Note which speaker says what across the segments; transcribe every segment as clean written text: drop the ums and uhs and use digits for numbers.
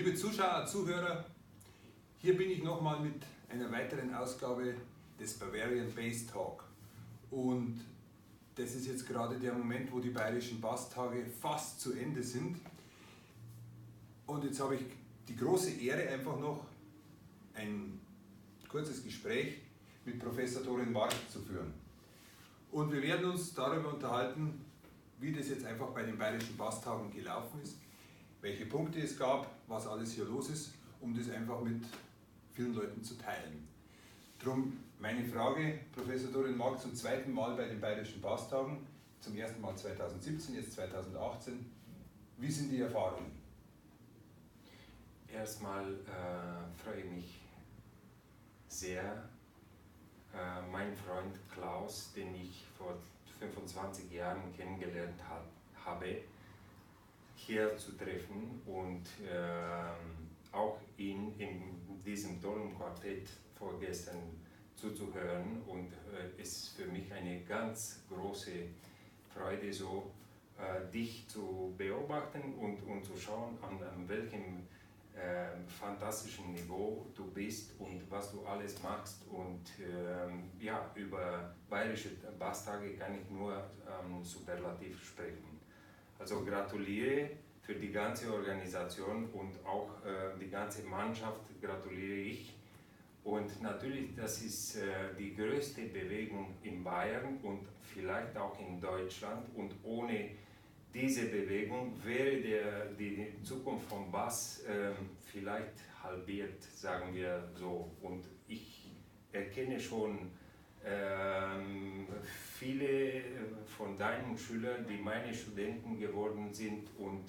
Speaker 1: Liebe Zuschauer, Zuhörer, hier bin ich nochmal mit einer weiteren Ausgabe des Bavarian Bass Talk. Und das ist jetzt gerade der Moment, wo die Bayerischen Basstage fast zu Ende sind. Und jetzt habe ich die große Ehre, einfach noch ein kurzes Gespräch mit Professor Dorin Mark zu führen. Und wir werden uns darüber unterhalten, wie das jetzt einfach bei den Bayerischen Basstagen gelaufen ist, welche Punkte es gab, was alles hier los ist, um das einfach mit vielen Leuten zu teilen. Drum meine Frage, Professor Dorin Mark, zum zweiten Mal bei den Bayerischen Basstagen, zum ersten Mal 2017, jetzt 2018. Wie sind die Erfahrungen?
Speaker 2: Erstmal freue ich mich sehr, meinen Freund Klaus, den ich vor 25 Jahren kennengelernt habe, hier zu treffen und auch ihn in diesem tollen Quartett vorgestern zuzuhören. Und es ist für mich eine ganz große Freude, so dich zu beobachten und zu schauen, an welchem fantastischen Niveau du bist und was du alles machst. Und ja, über Bayerische Basstage kann ich nur superlativ sprechen. Also gratuliere für die ganze Organisation und auch die ganze Mannschaft gratuliere ich. Und natürlich, das ist die größte Bewegung in Bayern und vielleicht auch in Deutschland. Und ohne diese Bewegung wäre die Zukunft vom Bass vielleicht halbiert, sagen wir so. Und ich erkenne schon viele von deinen Schülern, die meine Studenten geworden sind und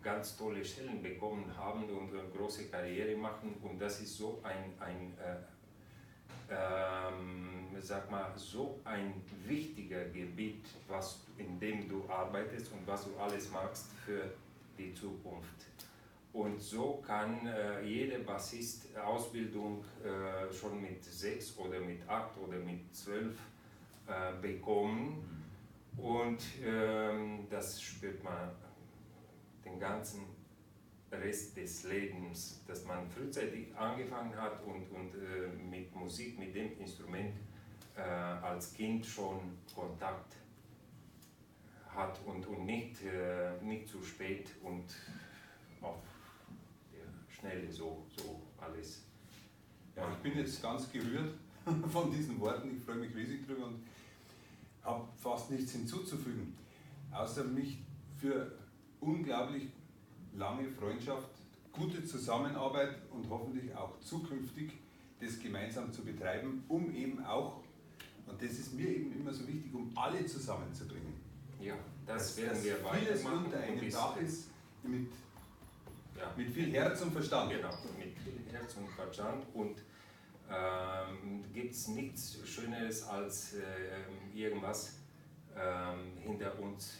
Speaker 2: ganz tolle Stellen bekommen haben und eine große Karriere machen. Und das ist so sag mal, so ein wichtiger Gebiet, in dem du arbeitest und was du alles machst für die Zukunft. Und so kann jeder Bassist Ausbildung schon mit 6 oder mit 8 oder mit 12 bekommen. Und das spürt man den ganzen Rest des Lebens, dass man frühzeitig angefangen hat und mit Musik, mit dem Instrument als Kind schon Kontakt hat und nicht zu spät und auf Schnelle so alles.
Speaker 1: Ja, ich bin jetzt ganz gerührt von diesen Worten, ich freue mich riesig drüber und habe fast nichts hinzuzufügen, außer mich für unglaublich lange Freundschaft, gute Zusammenarbeit und hoffentlich auch zukünftig das gemeinsam zu betreiben, um eben auch, und das ist mir eben immer so wichtig, um alle zusammenzubringen.
Speaker 2: Ja, das werden wir weitermachen.
Speaker 1: Vieles unter einem Dach ist mit viel Herz und Verstand.
Speaker 2: Genau, mit viel Herz und Verstand. Und gibt es nichts Schöneres als irgendwas hinter uns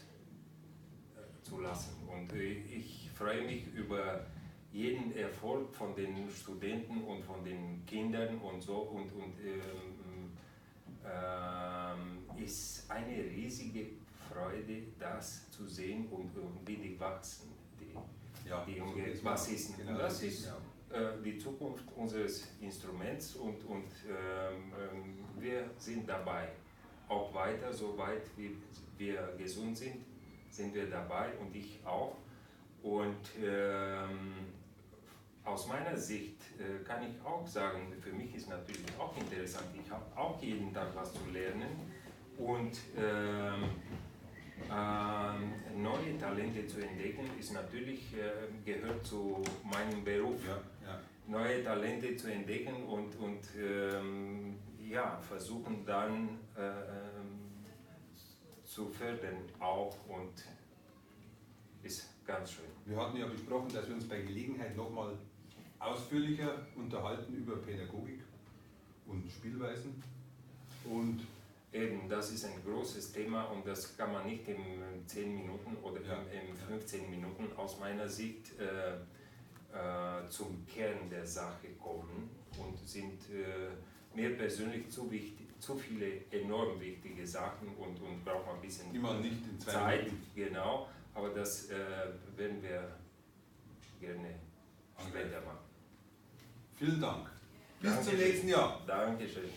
Speaker 2: zu lassen. Und ich freue mich über jeden Erfolg von den Studenten und von den Kindern und so. Und ist eine riesige Freude, das zu sehen und wie die wachsen, die jungen Bassisten. Genau, das ist die Zukunft unseres Instruments und wir sind dabei. Auch weiter, soweit wie wir gesund sind wir dabei und ich auch. Und aus meiner Sicht kann ich auch sagen, für mich ist natürlich auch interessant, ich habe auch jeden Tag was zu lernen und neue Talente zu entdecken ist natürlich, gehört zu meinem Beruf.
Speaker 1: Ja.
Speaker 2: Neue Talente zu entdecken und versuchen dann zu fördern auch und ist ganz schön.
Speaker 1: Wir hatten ja besprochen, dass wir uns bei Gelegenheit nochmal ausführlicher unterhalten über Pädagogik und Spielweisen. Und
Speaker 2: eben, das ist ein großes Thema und das kann man nicht in 10 Minuten oder in 15 Minuten aus meiner Sicht zum Kern der Sache kommen und sind mir persönlich zu viele enorm wichtige Sachen und braucht ein bisschen
Speaker 1: die man nicht in 2
Speaker 2: Zeit,
Speaker 1: Minuten.
Speaker 2: genau, aber das werden wir gerne
Speaker 1: Okay.
Speaker 2: später machen.
Speaker 1: Vielen Dank. Bis zum
Speaker 2: Dankeschön.
Speaker 1: nächsten Jahr.
Speaker 2: Dankeschön.